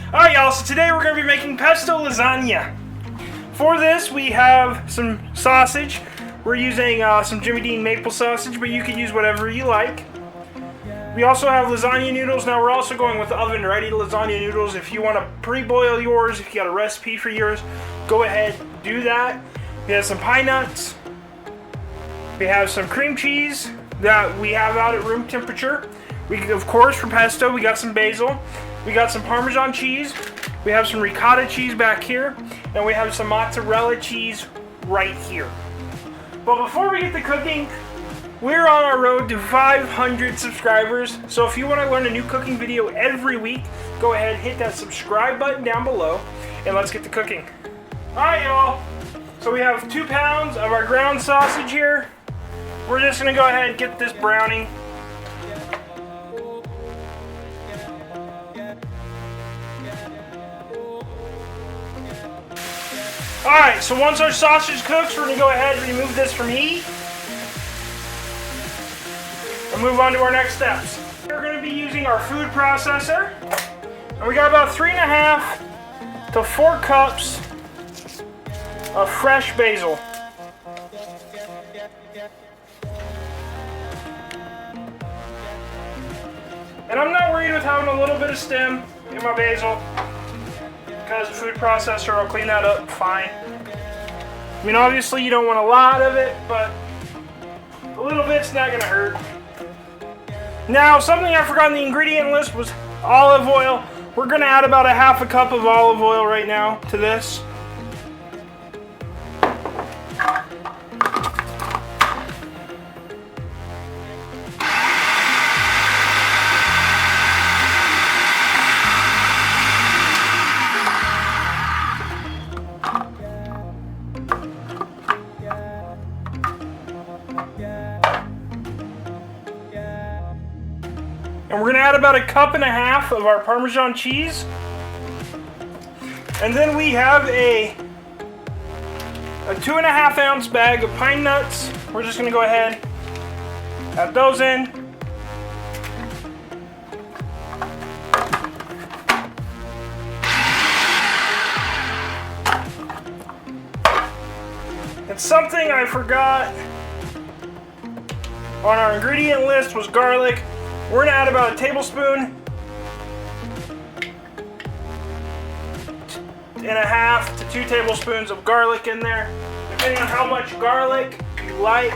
Alright y'all, so today we're going to be making pesto lasagna. For this we have some sausage. We're using some Jimmy Dean maple sausage, but you can use whatever you like. We also have lasagna noodles. Now we're also going with oven ready lasagna noodles. If you want to pre-boil yours, if you got a recipe for yours, go ahead, do that. We have some pine nuts. We have some cream cheese that we have out at room temperature. We, of course, for pesto, we got some basil. We got some Parmesan cheese. We have some ricotta cheese back here. And we have some mozzarella cheese right here. But before we get to cooking, we're on our road to 500 subscribers. So if you want to learn a new cooking video every week, go ahead, hit that subscribe button down below, and let's get to cooking. Alright, y'all. So we have 2 pounds of our ground sausage here. We're just going to go ahead and get this browning. Alright, so once our sausage cooks, we're going to go ahead and remove this from heat and move on to our next steps. We're going to be using our food processor, and we got about 3.5 to 4 cups of fresh basil. And I'm not worried with having a little bit of stem in my basil, because the food processor will clean that up fine. I mean, obviously you don't want a lot of it, but a little bit's not gonna hurt. Now, something I forgot on the ingredient list was olive oil. We're gonna add about a half a cup of olive oil right now to this. And we're going to add about 1.5 cups of our Parmesan cheese. And then we have a 2.5 ounce bag of pine nuts. We're just going to go ahead, add those in. And something I forgot on our ingredient list was garlic. We're going to add about 1 tablespoon and a half to 2 tablespoons of garlic in there, depending on how much garlic you like.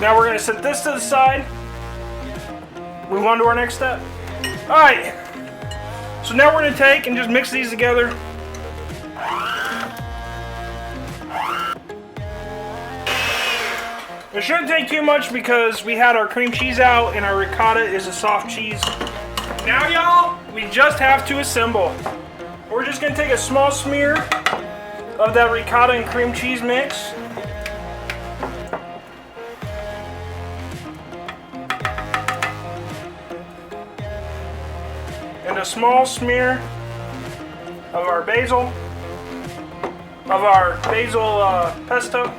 Now we're going to set this to the side. Move on to our next step. Alright. So now we're going to take and just mix these together. It shouldn't take too much because we had our cream cheese out and our ricotta is a soft cheese. Now y'all, we just have to assemble. We're just going to take a small smear of that ricotta and cream cheese mix. And a small smear of our basil, pesto.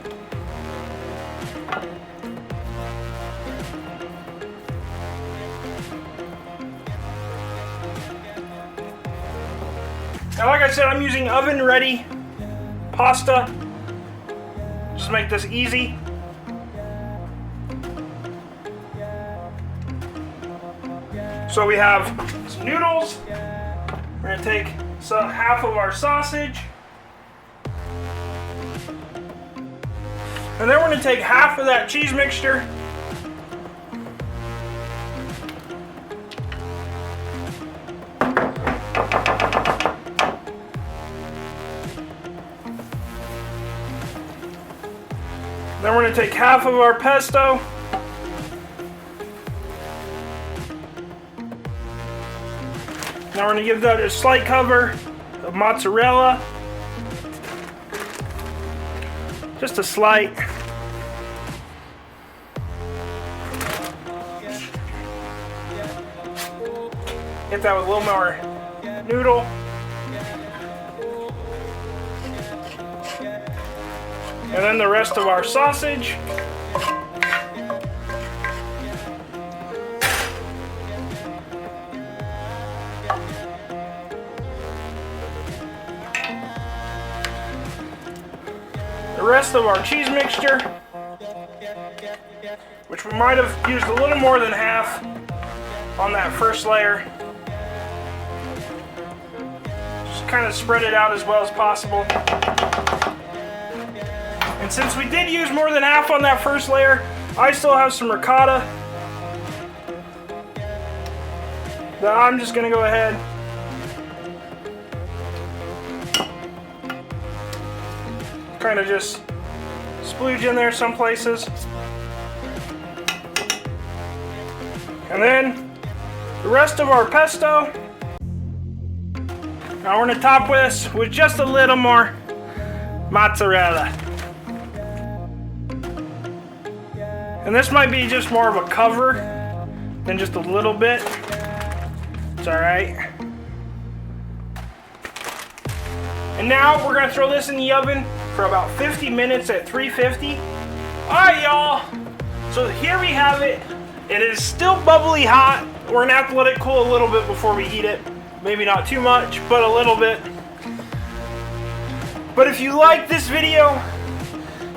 Now, like I said, I'm using oven-ready pasta. Just make this easy. So we have some noodles. We're going to take half of our sausage. And then we're going to take half of that cheese mixture. Then we're going to take half of our pesto. Now we're going to give that a slight cover of mozzarella. Just a slight. Hit that with a little more noodle. And then the rest of our sausage. The rest of our cheese mixture, which we might have used a little more than half on that first layer. Just kind of spread it out as well as possible. And since we did use more than half on that first layer, I still have some ricotta that I'm just going to go ahead kind of just splooge in there some places. And then the rest of our pesto. Now we're going to top this with just a little more mozzarella. And this might be just more of a cover than just a little bit. It's alright. And now we're going to throw this in the oven for about 50 minutes at 350. Alright, y'all. So here we have it. It is still bubbly hot. We're going to have to let it cool a little bit before we eat it. Maybe not too much, but a little bit. But if you like this video,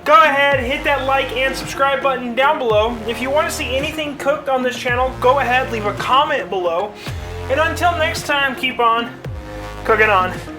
go ahead, hit that like and subscribe button down below. If you want to see anything cooked on this channel, go ahead, leave a comment below. And until next time, keep on cooking on.